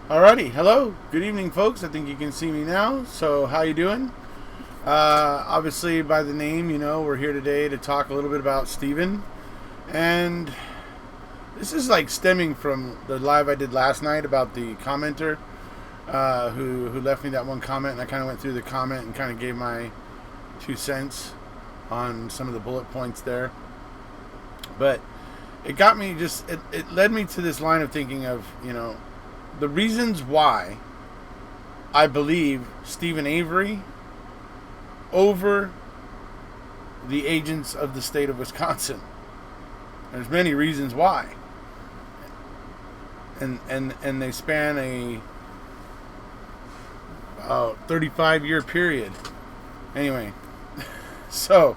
Alrighty, hello, good evening, folks. I think you can see me now. So, how you doing? Obviously, by the name, we're here today to talk a little bit about Steven. And this is like stemming from the live I did last night about the commenter who left me that one comment. And I kind of went through the comment and kind of gave my 2 cents on some of the bullet points there. But it got me it led me to this line of thinking of, the reasons why I believe Stephen Avery over the agents of the state of Wisconsin. There's many reasons why. And they span a 35-year period. Anyway, so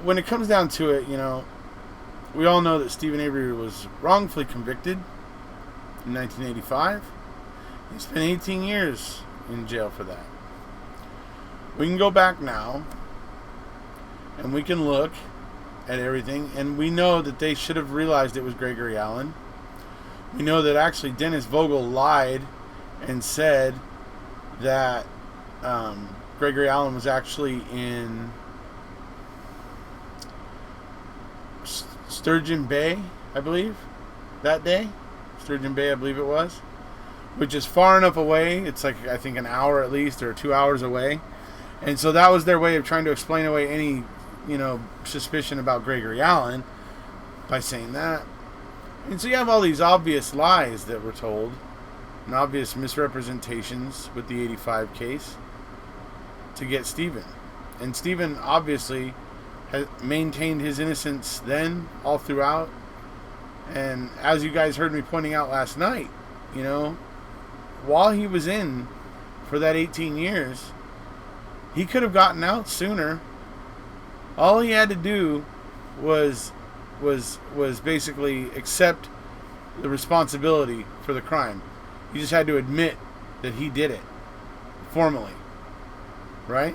when it comes down to it, we all know that Stephen Avery was wrongfully convicted in 1985. He spent 18 years in jail for that. We can go back now and we can look at everything, and we know that they should have realized it was Gregory Allen. We know that actually Dennis Vogel lied and said that Gregory Allen was actually in Sturgeon Bay, I believe, that day. Sturgeon Bay, I believe it was, which is far enough away. It's like, I think, an hour at least, or 2 hours away. And so that was their way of trying to explain away any, suspicion about Gregory Allen by saying that. And so you have all these obvious lies that were told and obvious misrepresentations with the 85 case to get Stephen. And Stephen obviously has maintained his innocence then all throughout. And as you guys heard me pointing out last night, while he was in for that 18 years, he could have gotten out sooner. All he had to do was basically accept the responsibility for the crime. He just had to admit that he did it formally, right?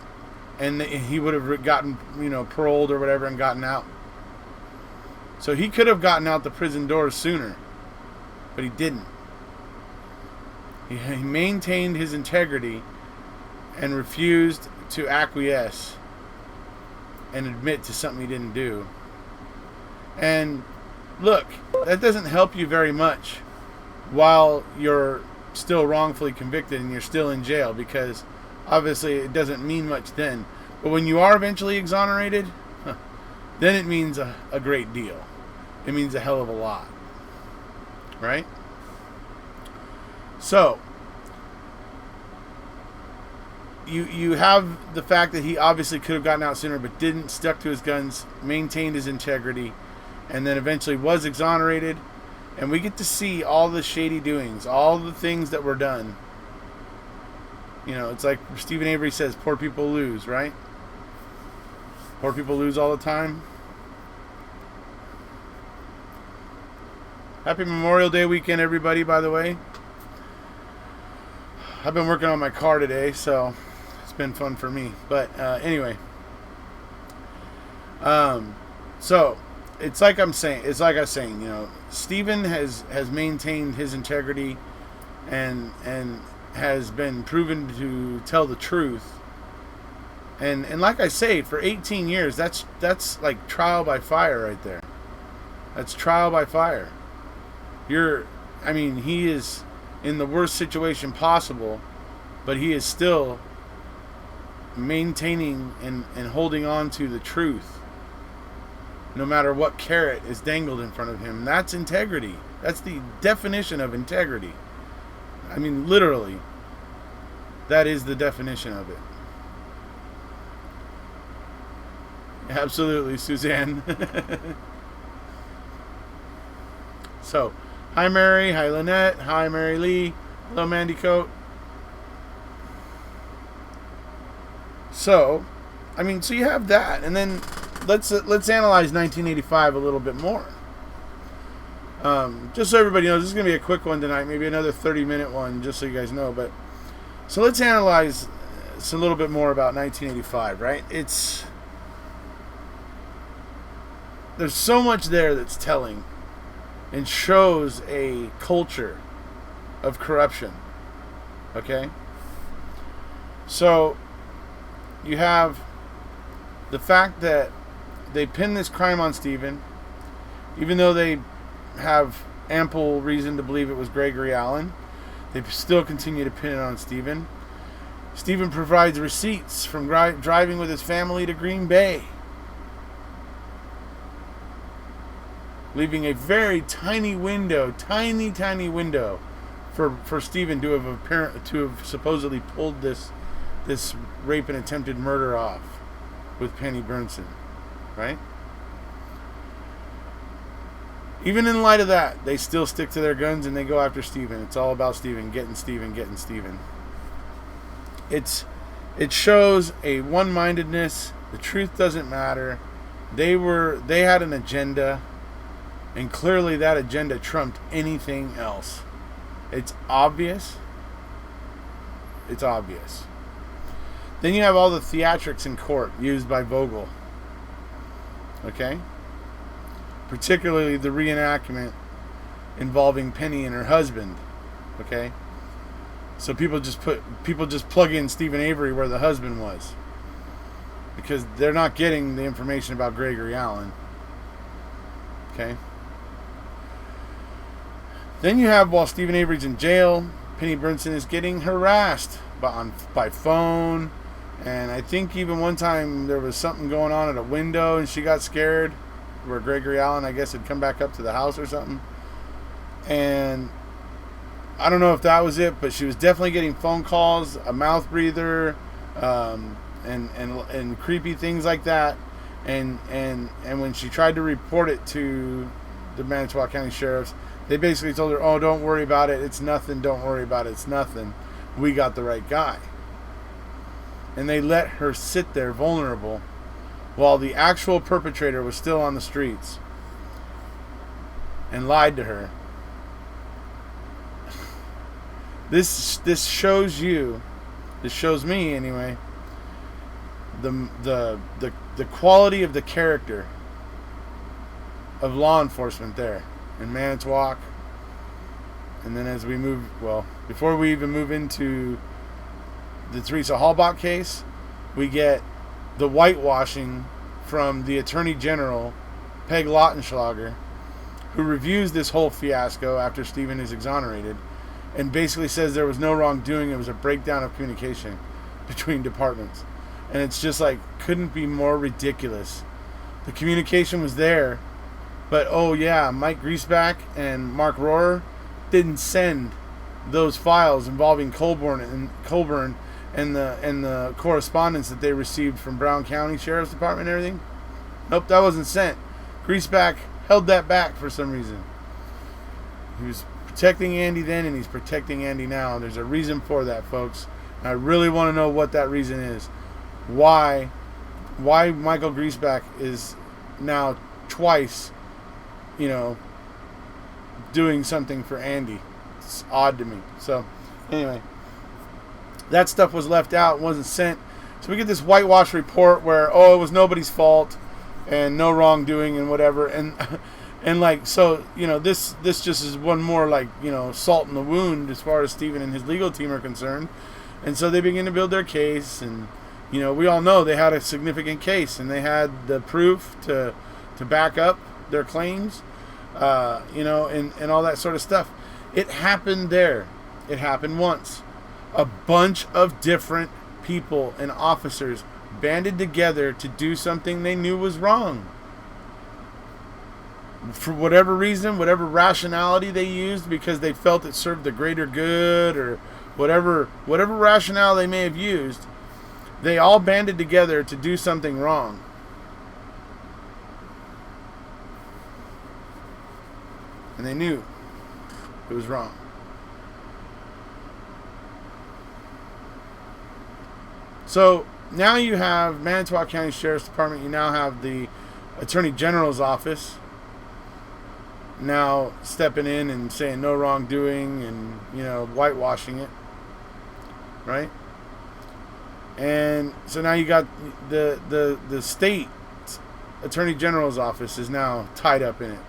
And he would have gotten, paroled or whatever and gotten out. So he could have gotten out the prison doors sooner, but he didn't. He maintained his integrity and refused to acquiesce and admit to something he didn't do. And look, that doesn't help you very much while you're still wrongfully convicted and you're still in jail, because obviously it doesn't mean much then. But when you are eventually exonerated, then it means a great deal. It means a hell of a lot. Right? So, you have the fact that he obviously could have gotten out sooner but didn't, stuck to his guns, maintained his integrity, and then eventually was exonerated. And we get to see all the shady doings, all the things that were done. It's like Stephen Avery says, poor people lose, right? Poor people lose all the time. Happy Memorial Day weekend, everybody, by the way. I've been working on my car today, so it's been fun for me. But anyway. So, it's like I was saying, Stephen has maintained his integrity and has been proven to tell the truth. And like I say, for 18 years, that's like trial by fire right there. That's trial by fire. He is in the worst situation possible, but he is still maintaining and holding on to the truth, no matter what carrot is dangled in front of him. That's integrity. That's the definition of integrity. Literally, that is the definition of it. Absolutely, Suzanne. So, hi Mary, hi Lynette, hi Mary Lee, hello Mandy Coat. So you have that, and then let's analyze 1985 a little bit more. Just so everybody knows, this is going to be a quick one tonight, maybe another 30-minute one, just so you guys know. But so let's analyze a little bit more about 1985, right? There's so much there that's telling and shows a culture of corruption. Okay? So, you have the fact that they pin this crime on Stephen, even though they have ample reason to believe it was Gregory Allen. They still continue to pin it on Stephen. Stephen provides receipts from driving with his family to Green Bay, leaving a very tiny window, tiny window, for Stephen to have supposedly pulled this rape and attempted murder off with Penny Burnson, right? Even in light of that, they still stick to their guns and they go after Stephen. It's all about Stephen, getting Stephen. It shows a one-mindedness. The truth doesn't matter. They had an agenda, and clearly that agenda trumped anything else. It's obvious. Then you have all the theatrics in court used by Vogel. Okay? Particularly the reenactment involving Penny and her husband. Okay? So people just plug in Stephen Avery where the husband was, because they're not getting the information about Gregory Allen. Okay? Then you have, while Stephen Avery's in jail, Penny Burnson is getting harassed by phone, and I think even one time there was something going on at a window and she got scared, where Gregory Allen, I guess, had come back up to the house or something. And I don't know if that was it, but she was definitely getting phone calls, a mouth breather, and creepy things like that. And when she tried to report it to the Manitowoc County Sheriffs, they basically told her, "Oh, don't worry about it. It's nothing. Don't worry about it. It's nothing. We got the right guy." And they let her sit there vulnerable while the actual perpetrator was still on the streets and lied to her. This shows you, this shows me anyway, the quality of the character of law enforcement there in Manitowoc. And then as we move, before we even move into the Teresa Halbach case, we get the whitewashing from the Attorney General, Peg Lautenschlager, who reviews this whole fiasco after Stephen is exonerated, and basically says there was no wrongdoing, it was a breakdown of communication between departments. And it's just like, couldn't be more ridiculous. The communication was there, but Mike Griesbach and Mark Rohrer didn't send those files involving Colburn and the correspondence that they received from Brown County Sheriff's Department and everything. Nope, that wasn't sent. Griesbach held that back for some reason. He was protecting Andy then, and he's protecting Andy now. There's a reason for that, folks. And I really want to know what that reason is. Why Michael Griesbach is now twice, doing something for Andy. It's odd to me. So, anyway. That stuff was left out, wasn't sent. So we get this whitewash report where, it was nobody's fault and no wrongdoing and whatever. And this just is one more salt in the wound as far as Stephen and his legal team are concerned. And so they begin to build their case, and we all know they had a significant case, and they had the proof to back up their claims, and all that sort of stuff. It happened there. It happened once. A bunch of different people and officers banded together to do something they knew was wrong. For whatever reason, whatever rationality they used, because they felt it served the greater good, or whatever rationale they may have used, they all banded together to do something wrong. And they knew it was wrong. So now you have Manitowoc County Sheriff's Department. You now have the Attorney General's office now stepping in and saying no wrongdoing and whitewashing it, right? And so now you got the state Attorney General's office is now tied up in it.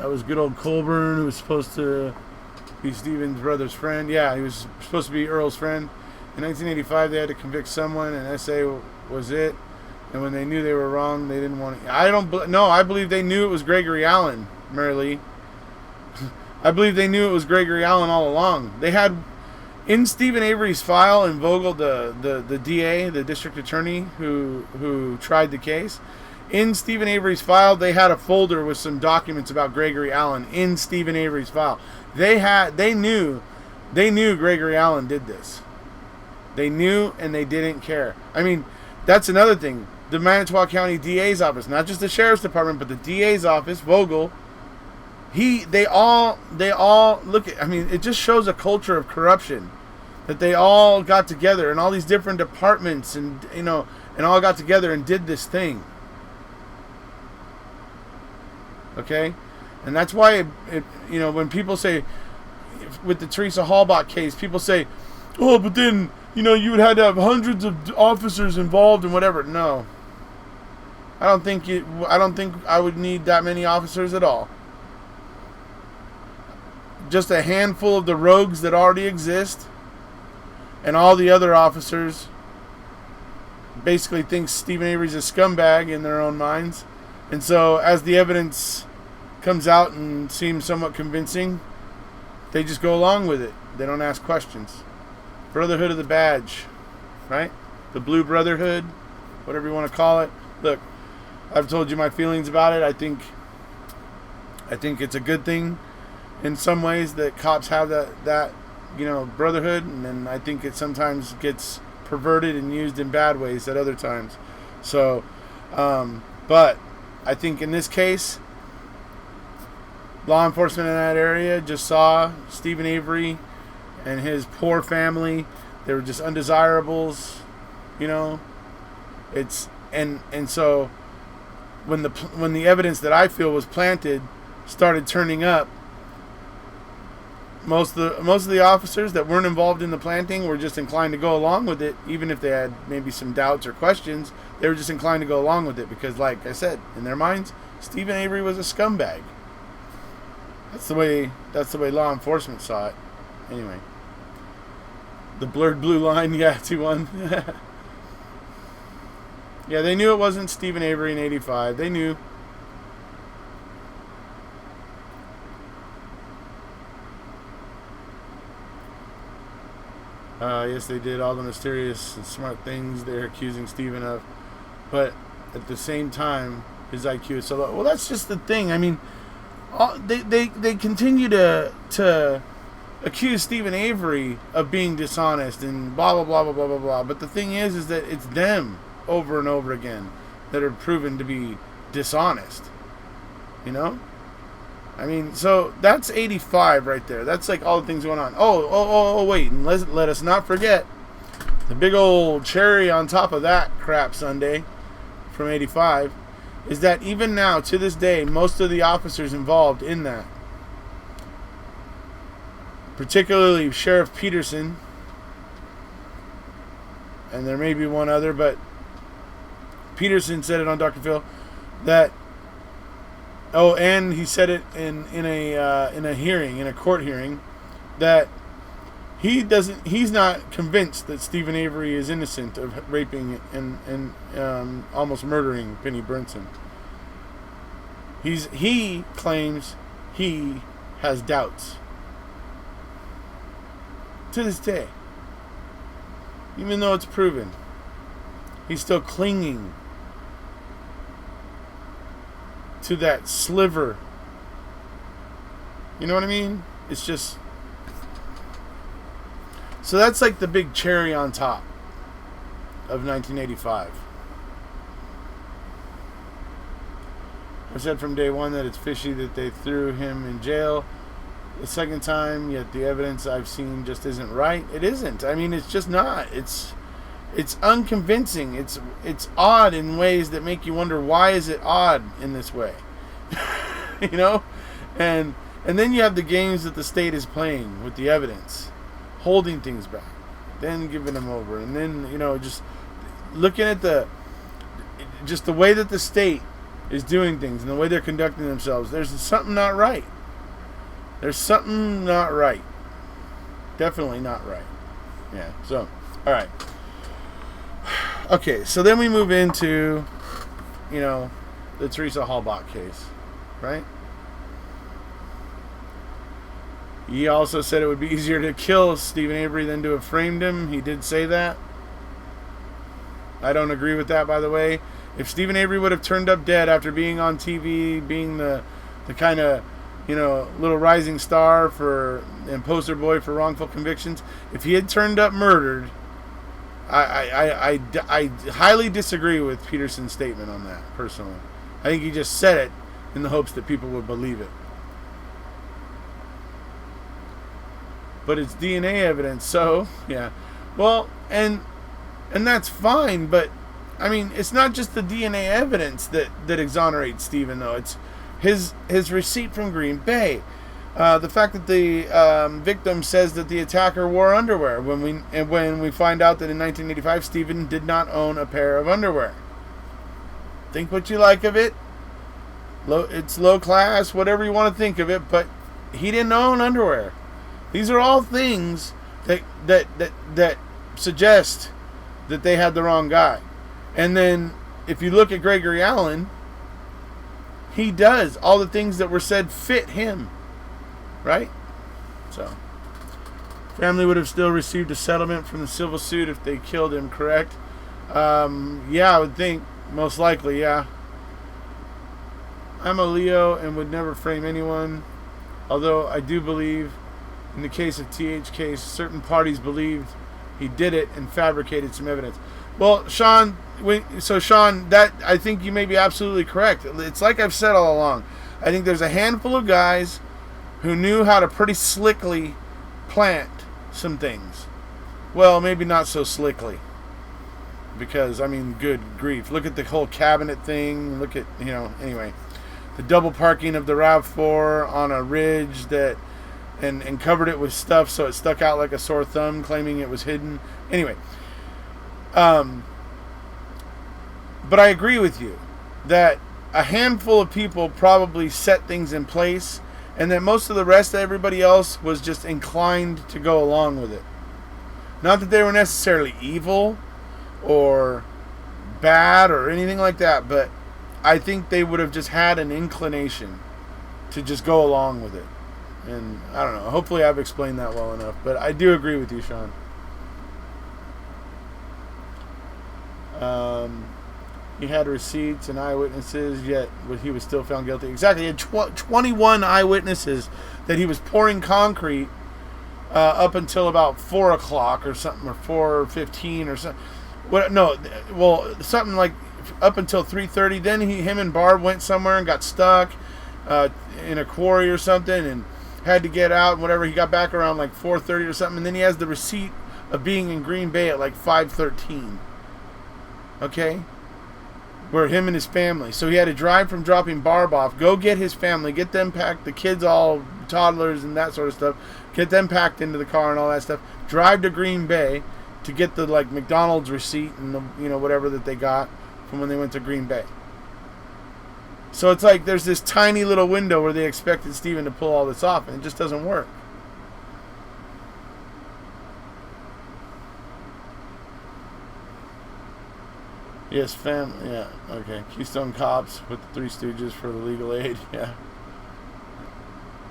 That was good old Colburn, who was supposed to be Stephen's brother's friend. Yeah, he was supposed to be Earl's friend. In 1985, they had to convict someone, and SA was it. And when they knew they were wrong, they didn't want to. I believe they knew it was Gregory Allen, Mary Lee. I believe they knew it was Gregory Allen all along. They had, in Stephen Avery's file, and Vogel, the DA, the district attorney who tried the case, in Stephen Avery's file, they had a folder with some documents about Gregory Allen in Stephen Avery's file. They knew Gregory Allen did this. They knew, and they didn't care. I mean, that's another thing. The Manitowoc County DA's office, not just the sheriff's department, but the DA's office, Vogel, they all look at, I mean, it just shows a culture of corruption, that they all got together, and all these different departments, and and all got together and did this thing. Okay? And that's why when people say, with the Teresa Halbach case, people say, oh, but then you would have to have hundreds of officers involved and whatever. No. I don't think I would need that many officers at all. Just a handful of the rogues that already exist, and all the other officers basically think Stephen Avery's a scumbag in their own minds. And so as the evidence comes out and seems somewhat convincing, they just go along with it. They don't ask questions. Brotherhood of the Badge, right? The Blue Brotherhood, whatever you want to call it. Look, I've told you my feelings about it. I think it's a good thing in some ways that cops have that brotherhood, and then I think it sometimes gets perverted and used in bad ways at other times. So, but I think in this case, law enforcement in that area just saw Stephen Avery and his poor family. They were just undesirables, It's and so when the evidence that I feel was planted started turning up, most of the officers that weren't involved in the planting were just inclined to go along with it, even if they had maybe some doubts or questions. They were just inclined to go along with it because, like I said, in their minds, Stephen Avery was a scumbag. That's the way law enforcement saw it. Anyway, the blurred blue line, yeah, 2-1. Yeah, they knew it wasn't Stephen Avery in '85. They knew. Yes, they did all the mysterious and smart things they're accusing Stephen of. But at the same time, his IQ is so low. Well, that's just the thing. I mean, they continue to accuse Stephen Avery of being dishonest and blah, blah, blah, blah, blah, blah, blah. But the thing is that it's them over and over again that are proven to be dishonest. I mean, so that's 85 right there. That's like all the things going on. Oh, wait. And let us not forget the big old cherry on top of that crap Sunday from 85 is that even now, to this day, most of the officers involved in that, particularly Sheriff Peterson, and there may be one other, but Peterson said it on Dr. Phil that, and he said it in a hearing, in a court hearing, that he's not convinced that Stephen Avery is innocent of raping and almost murdering Penny Brinson. He claims he has doubts to this day, even though it's proven. He's still clinging to that sliver. You know what I mean? It's just... So that's like the big cherry on top of 1985. I said from day one that it's fishy that they threw him in jail the second time, yet the evidence I've seen just isn't right. It isn't. I mean, it's just not. It's unconvincing. It's odd in ways that make you wonder, why is it odd in this way? And then you have the games that the state is playing with the evidence, holding things back, then giving them over, and then just looking at the way that the state is doing things and the way they're conducting themselves, there's something not right. There's something not right. Definitely not right. Yeah, so, all right. Okay, so then we move into, the Teresa Halbach case, right? He also said it would be easier to kill Stephen Avery than to have framed him. He did say that. I don't agree with that, by the way. If Stephen Avery would have turned up dead after being on TV, being the kind of, little rising star and poster boy for wrongful convictions, if he had turned up murdered, I highly disagree with Peterson's statement on that, personally. I think he just said it in the hopes that people would believe it. But it's DNA evidence, so, yeah. Well, and that's fine, but, I mean, it's not just the DNA evidence that exonerates Stephen, though. It's his receipt from Green Bay. The fact that the victim says that the attacker wore underwear when we find out that in 1985 Stephen did not own a pair of underwear. Think what you like of it. It's low class, whatever you want to think of it, but he didn't own underwear. These are all things that suggest that they had the wrong guy. And then if you look at Gregory Allen, he does all the things that were said fit him. Right? So, family would have still received a settlement from the civil suit if they killed him, correct? Yeah, I would think. Most likely, yeah. I'm a Leo and would never frame anyone. Although I do believe in the case of THK, certain parties believed he did it and fabricated some evidence. Well, Sean, that I think you may be absolutely correct. It's like I've said all along. I think there's a handful of guys who knew how to pretty slickly plant some things. Well, maybe not so slickly. Because, I mean, good grief. Look at the whole cabinet thing. Look at, anyway. The double parking of the RAV4 on a ridge and covered it with stuff so it stuck out like a sore thumb, claiming it was hidden. Anyway. But I agree with you that a handful of people probably set things in place, and that most of the rest of everybody else was just inclined to go along with it. Not that they were necessarily evil or bad or anything like that, but I think they would have just had an inclination to just go along with it. And I don't know, hopefully I've explained that well enough, but I do agree with you, Sean. He had receipts and eyewitnesses, yet he was still found guilty. Exactly. He had 21 eyewitnesses that he was pouring concrete up until about 4 o'clock or something, or 4:15 or something. Something like up until 3:30. Then him and Barb went somewhere and got stuck in a quarry or something and had to get out and whatever. He got back around like 4:30 or something. And then he has the receipt of being in Green Bay at like 5:13. Okay? Where him and his family. So he had to drive from dropping Barb off, go get his family, get them packed, the kids all toddlers and that sort of stuff, get them packed into the car and all that stuff, drive to Green Bay to get the like McDonald's receipt and the whatever that they got from when they went to Green Bay. So it's like there's this tiny little window where they expected Stephen to pull all this off, and it just doesn't work. Yes, family. Yeah, okay. Keystone Cops with the Three Stooges for the legal aid. Yeah.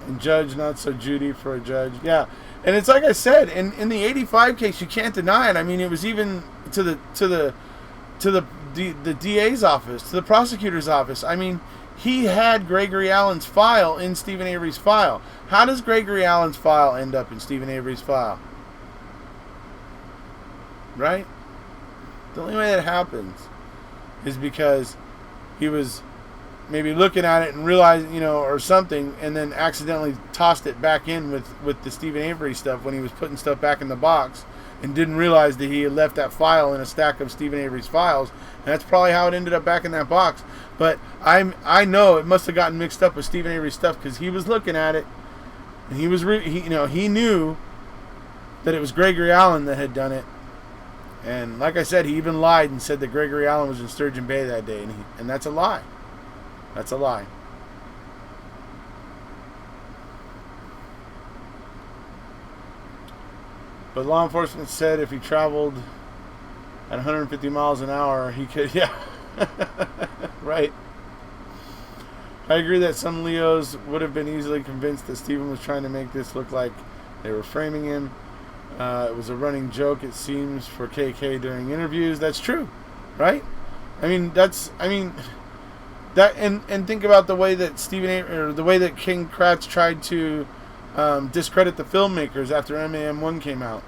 And Judge Not So Judy for a judge. Yeah. And it's like I said, in the 85 case, you can't deny it. I mean, it was even to the DA's office, to the prosecutor's office. I mean, he had Gregory Allen's file in Stephen Avery's file. How does Gregory Allen's file end up in Stephen Avery's file? Right? The only way that happens is because he was maybe looking at it and realized, or something, and then accidentally tossed it back in with the Stephen Avery stuff when he was putting stuff back in the box and didn't realize that he had left that file in a stack of Stephen Avery's files, and that's probably how it ended up back in that box. But I know it must have gotten mixed up with Stephen Avery's stuff because he was looking at it, and he knew that it was Gregory Allen that had done it. And like I said, he even lied and said that Gregory Allen was in Sturgeon Bay that day, and that's a lie. That's a lie. But law enforcement said if he traveled at 150 miles an hour, he could, yeah. Right. I agree that some Leos would have been easily convinced that Stephen was trying to make this look like they were framing him. It was a running joke, it seems, for KK during interviews. That's true, right? And think about the way that the way that King Kratz tried to discredit the filmmakers after MAM1 came out,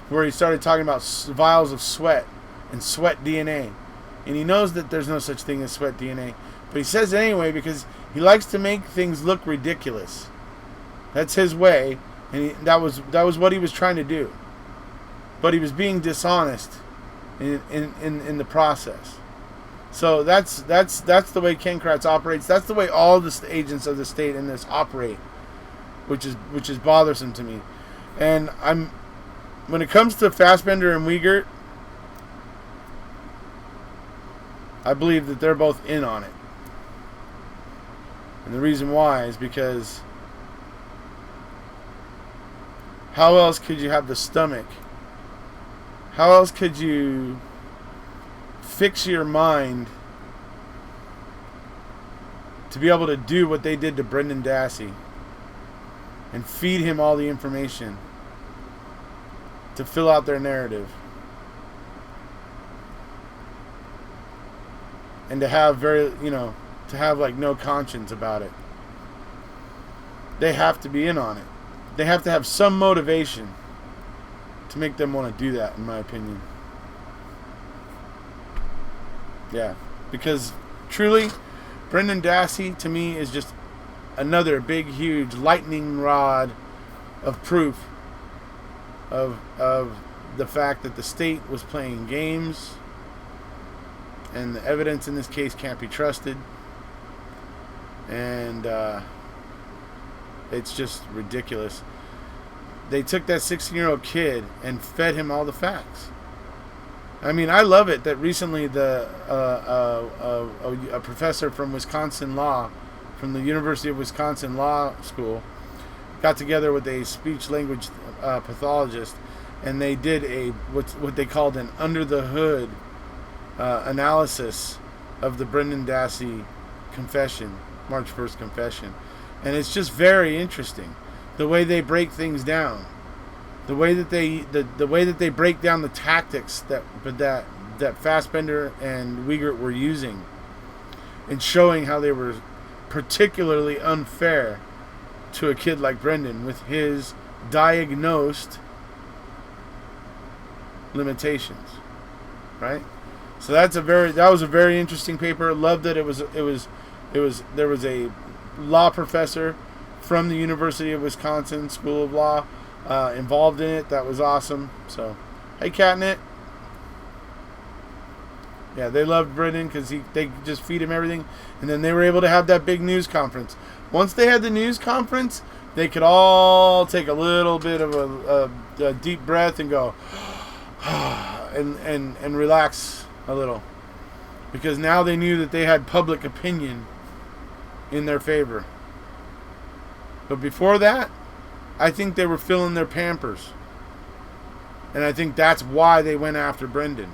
where he started talking about vials of sweat and sweat DNA. And he knows that there's no such thing as sweat DNA. But he says it anyway because he likes to make things look ridiculous. That's his way. And that was what he was trying to do. But he was being dishonest in the process. So that's the way Ken Kratz operates. That's the way all the agents of the state in this operate, which is bothersome to me. And when it comes to Fassbender and Wiegert, I believe that they're both in on it. And the reason why is because how else could you have the stomach? How else could you fix your mind to be able to do what they did to Brendan Dassey and feed him all the information to fill out their narrative and to have like no conscience about it? They have to be in on it. They have to have some motivation to make them want to do that, in my opinion. Yeah, because truly, Brendan Dassey to me is just another big, huge lightning rod of proof of the fact that the state was playing games, and the evidence in this case can't be trusted, and it's just ridiculous. They took that 16-year-old kid and fed him all the facts. I mean, I love it that recently a professor from Wisconsin Law, from the University of Wisconsin Law School, got together with a speech-language pathologist, and they did what they called an under-the-hood analysis of the Brendan Dassey confession, March 1st confession. And it's just very interesting the way they break things down, the way that they break down the tactics that Fassbender and Wiegert were using, and showing how they were particularly unfair to a kid like Brendan with his diagnosed limitations, right? So that was a very interesting paper. Loved that there was a law professor from the University of Wisconsin School of Law involved in it. That was awesome. So, hey, Catnip. Yeah, they loved Brendan because they just feed him everything. And then they were able to have that big news conference. Once they had the news conference, they could all take a little bit of a deep breath and go and relax a little. Because now they knew that they had public opinion in their favor. But before that, I think they were filling their Pampers. And I think that's why they went after Brendan.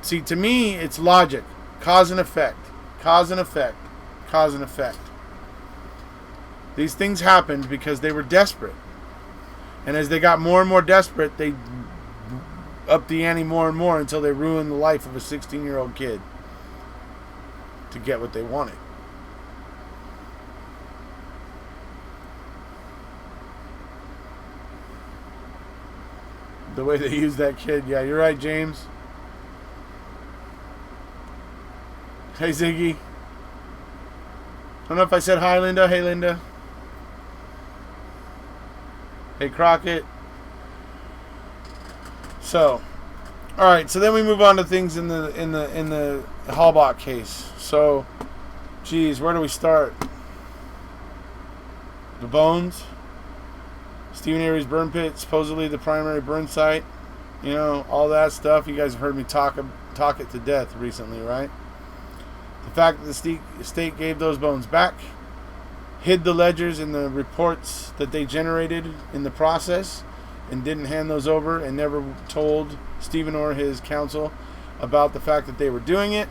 See, to me, it's logic. Cause and effect. Cause and effect. Cause and effect. These things happened because they were desperate. And as they got more and more desperate, they upped the ante more and more until they ruined the life of a 16-year-old kid to get what they wanted. The way they used that kid. Yeah, you're right, James. Hey, Ziggy. I don't know if I said hi, Linda. Hey, Linda. Hey, Crockett. So, all right. So then we move on to things in the Halbach case. So, geez, where do we start? The bones. Stephen Avery's burn pit, supposedly the primary burn site. You know, all that stuff. You guys have heard me talk it to death recently, right? The fact that the state gave those bones back, hid the ledgers and the reports that they generated in the process, and didn't hand those over, and never told Stephen or his counsel about the fact that they were doing it,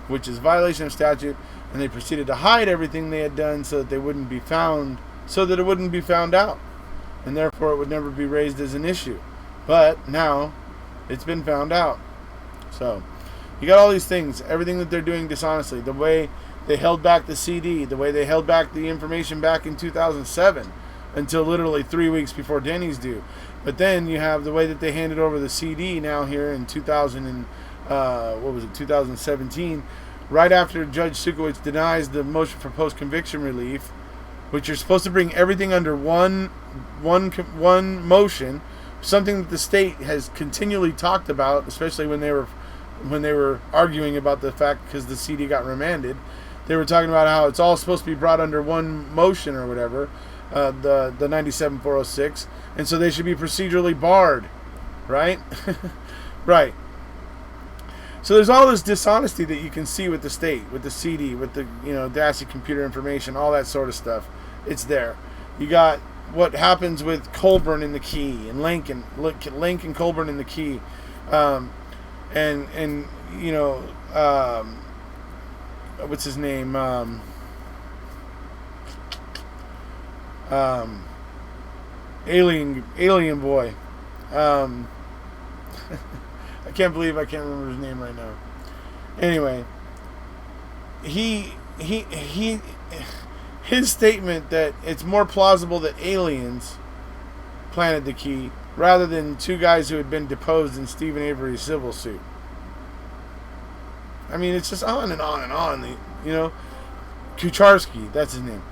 which is violation of statute, and they proceeded to hide everything they had done so that they wouldn't be found, so that it wouldn't be found out, and therefore it would never be raised as an issue. But now it's been found out. So you got all these things, everything that they're doing dishonestly, the way they held back the CD, the way they held back the information back in 2007 until literally 3 weeks before Denny's due. But then you have the way that they handed over the CD now here in 2017, right after Judge Sukowicz denies the motion for post-conviction relief, which you're supposed to bring everything under one motion, something that the state has continually talked about, especially when they were arguing about the fact because the CD got remanded. They were talking about how it's all supposed to be brought under one motion or whatever, the 97-406, and so they should be procedurally barred, right? Right. So there's all this dishonesty that you can see with the state, with the CD, with the Dassey computer information, all that sort of stuff. It's there. You got what happens with Colburn in the key, and Lincoln Colburn in the key, what's his name? Alien boy. I can't believe I can't remember his name right now. Anyway, his statement that it's more plausible that aliens planted the key rather than two guys who had been deposed in Stephen Avery's civil suit. I mean, it's just on and on and on. Kucharski, that's his name.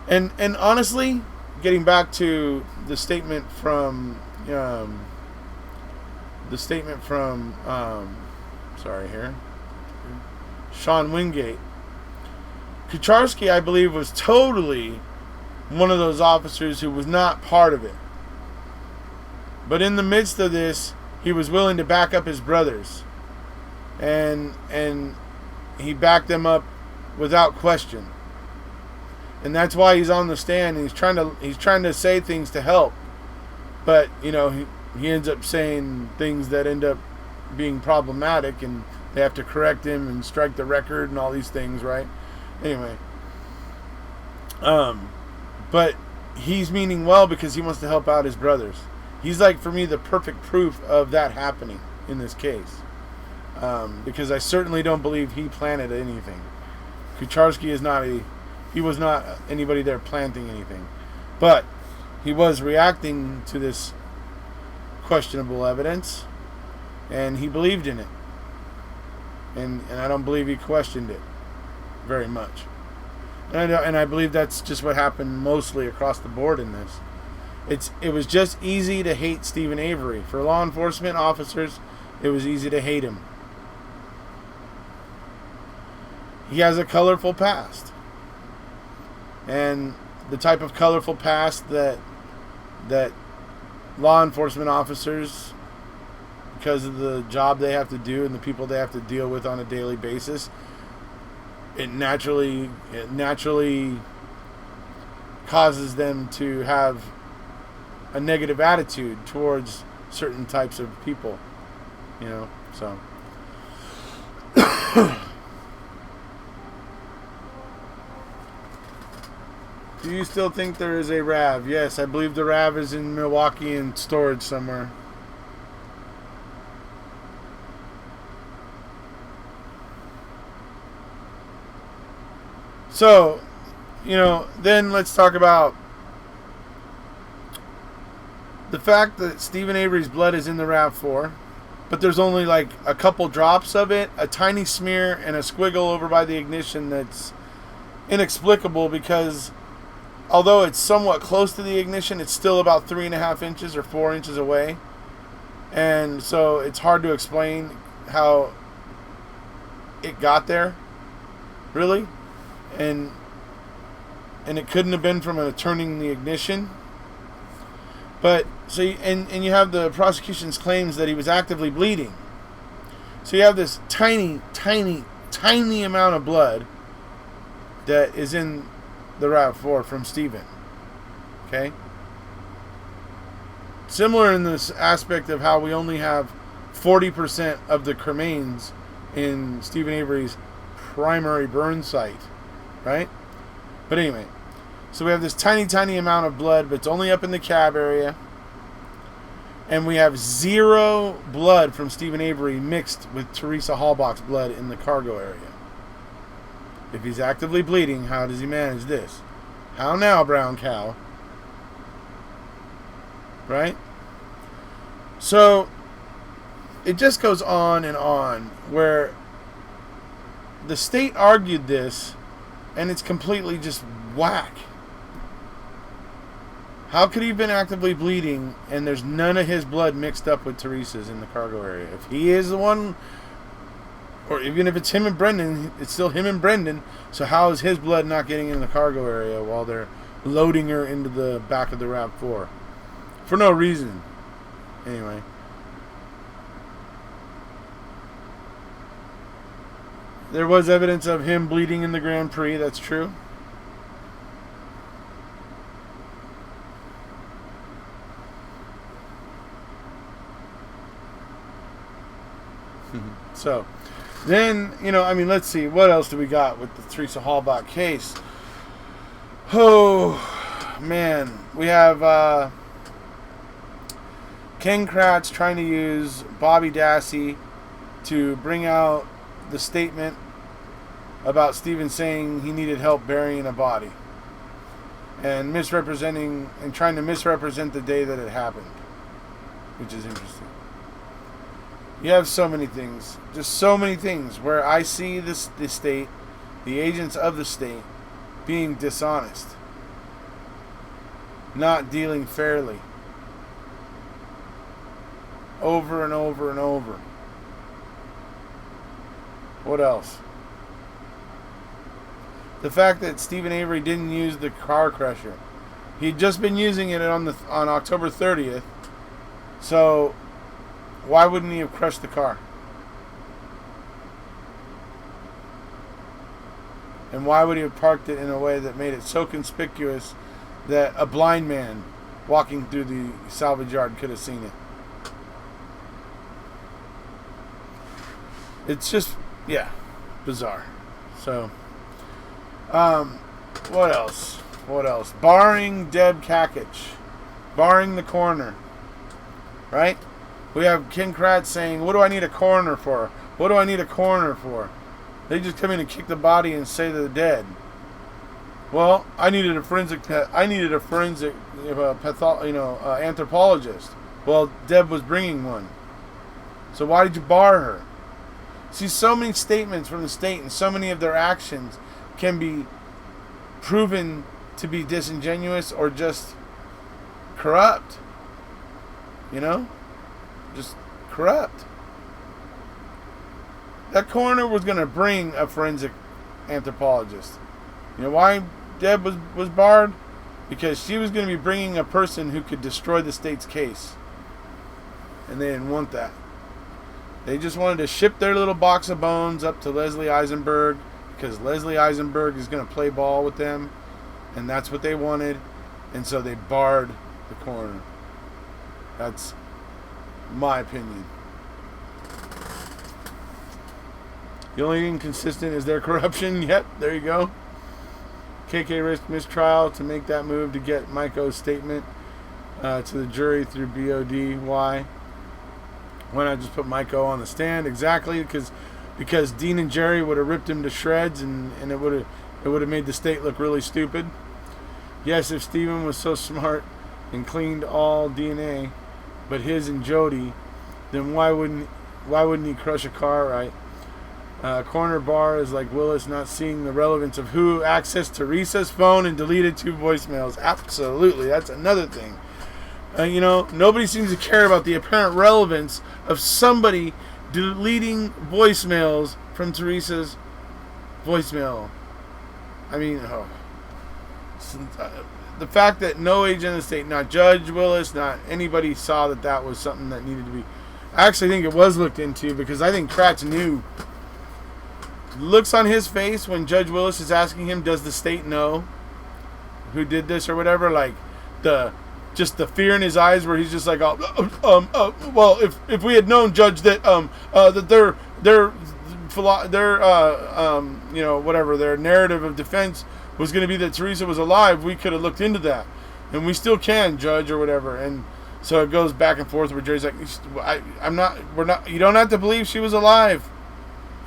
And honestly, getting back to the statement from Sean Wingate. Kucharski, I believe, was totally one of those officers who was not part of it. But in the midst of this, he was willing to back up his brothers. And he backed them up without question. And that's why he's on the stand, and he's trying to say things to help. But, he ends up saying things that end up being problematic, and they have to correct him and strike the record and all these things, right? Anyway. But he's meaning well because he wants to help out his brothers. He's like, for me, the perfect proof of that happening in this case. Because I certainly don't believe he planted anything. Kucharski he was not anybody there planting anything. But he was reacting to this questionable evidence, and he believed in it. And I don't believe he questioned it very much. And I believe that's just what happened mostly across the board in this. It was just easy to hate Stephen Avery. For law enforcement officers, it was easy to hate him. He has a colorful past. And the type of colorful past that law enforcement officers, because of the job they have to do and the people they have to deal with on a daily basis, it naturally causes them to have a negative attitude towards certain types of people, so. Do you still think there is a RAV? Yes, I believe the RAV is in Milwaukee in storage somewhere. So, then let's talk about the fact that Stephen Avery's blood is in the RAV4, but there's only like a couple drops of it, a tiny smear, and a squiggle over by the ignition that's inexplicable because although it's somewhat close to the ignition, it's still about 3.5 inches or 4 inches away. And so it's hard to explain how it got there, really. And it couldn't have been from turning the ignition. But, so you have the prosecution's claims that he was actively bleeding. So you have this tiny tiny amount of blood that is in the RAV4 from Stephen. Okay? Similar in this aspect of how we only have 40% of the cremains in Stephen Avery's primary burn site. Right? But anyway, so we have this tiny amount of blood, but it's only up in the cab area. And we have 0 blood from Stephen Avery mixed with Teresa Halbach's blood in the cargo area. If he's actively bleeding, how does he manage this? How now, brown cow? Right? So, it just goes on and on, where the state argued this, and it's completely just whack. How could he have been actively bleeding and there's none of his blood mixed up with Teresa's in the cargo area? If he is the one, or even if it's him and Brendan, it's still him and Brendan. So how is his blood not getting in the cargo area while they're loading her into the back of the RAV4? For no reason. Anyway. There was evidence of him bleeding in the Grand Prix, that's true. So, then, let's see. What else do we got with the Teresa Halbach case? Oh, man. We have Ken Kratz trying to use Bobby Dassey to bring out the statement about Stephen saying he needed help burying a body. And misrepresenting and trying to misrepresent the day that it happened. Which is interesting. You have so many things, just so many things where I see the state, the agents of the state, being dishonest, not dealing fairly, over and over and over. What else? The fact that Stephen Avery didn't use the car crusher. He'd just been using it on October 30th, so why wouldn't he have crushed the car? And why would he have parked it in a way that made it so conspicuous that a blind man walking through the salvage yard could have seen it? It's just, bizarre. So, what else? Barring Deb Kakich, barring the coroner, right? We have Ken Kratz saying, what do I need a coroner for? What do I need a coroner for? They just come in and kick the body and say they're dead. Well, I needed a forensic anthropologist. Well, Deb was bringing one. So why did you bar her? See, so many statements from the state and so many of their actions can be proven to be disingenuous or just corrupt. Just corrupt. That coroner was going to bring a forensic anthropologist. You know why Deb was barred? Because she was going to be bringing a person who could destroy the state's case. And they didn't want that. They just wanted to ship their little box of bones up to Leslie Eisenberg because Leslie Eisenberg is going to play ball with them. And that's what they wanted. And so they barred the coroner. That's my opinion. The only thing consistent is their corruption. Yep, there you go. KK risked mistrial to make that move to get Miko's statement to the jury through BOD. Why? Why not just put Miko on the stand? Exactly, because Dean and Jerry would have ripped him to shreds, and it would have made the state look really stupid. Yes, if Stephen was so smart and cleaned all DNA, but his and Jody, then why wouldn't he crush a car, right? Corner bar is like Willis not seeing the relevance of who accessed Teresa's phone and deleted 2 voicemails. Absolutely, that's another thing. Nobody seems to care about the apparent relevance of somebody deleting voicemails from Teresa's voicemail. The fact that no agent of the state, not Judge Willis, not anybody, saw that was something that needed to be. I actually think it was looked into because I think Kratz knew looks on his face when Judge Willis is asking him, does the state know who did this or whatever, like the fear in his eyes where he's just like, well, if we had known, Judge, that that their narrative of defense was going to be that Teresa was alive, we could have looked into that, and we still can, Judge, or whatever. And so it goes back and forth where Jerry's like, you don't have to believe she was alive,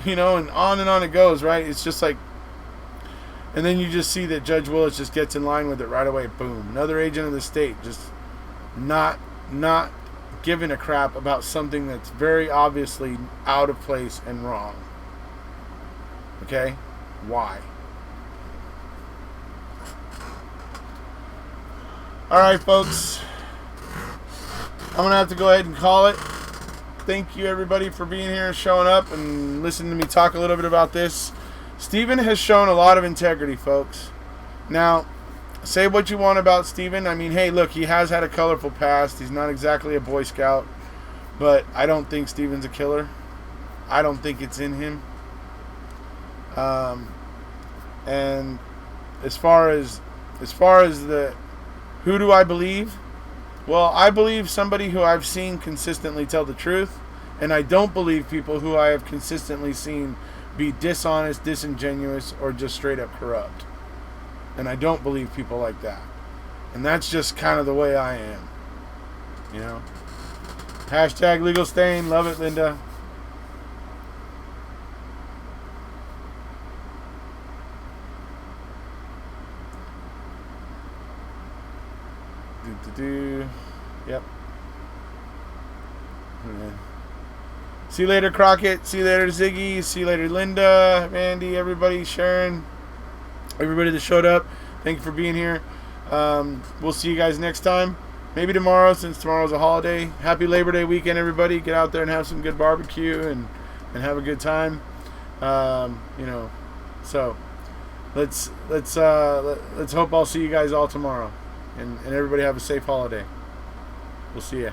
and on it goes, right? It's just like, and then you just see that Judge Willis just gets in line with it right away. Boom. Another agent of the state just not giving a crap about something that's very obviously out of place and wrong. Okay? Why? All right, folks. I'm going to have to go ahead and call it. Thank you, everybody, for being here, showing up, and listening to me talk a little bit about this. Stephen has shown a lot of integrity, folks. Now, say what you want about Stephen. I mean, hey, look, he has had a colorful past. He's not exactly a Boy Scout, but I don't think Stephen's a killer. I don't think it's in him. And as far as the who do I believe? Well, I believe somebody who I've seen consistently tell the truth, and I don't believe people who I have consistently seen be dishonest, disingenuous, or just straight up corrupt. And I don't believe people like that. And that's just kind of the way I am. Hashtag legal stain. Love it, Linda. Yep. See you later, Crockett. See you later, Ziggy. See you later, Linda, Randy, everybody, Sharon, everybody that showed up. Thank you for being here. We'll see you guys next time. Maybe tomorrow, since tomorrow's a holiday. Happy Labor Day weekend, everybody. Get out there and have some good barbecue and have a good time. So let's hope I'll see you guys all tomorrow. And everybody have a safe holiday. We'll see ya.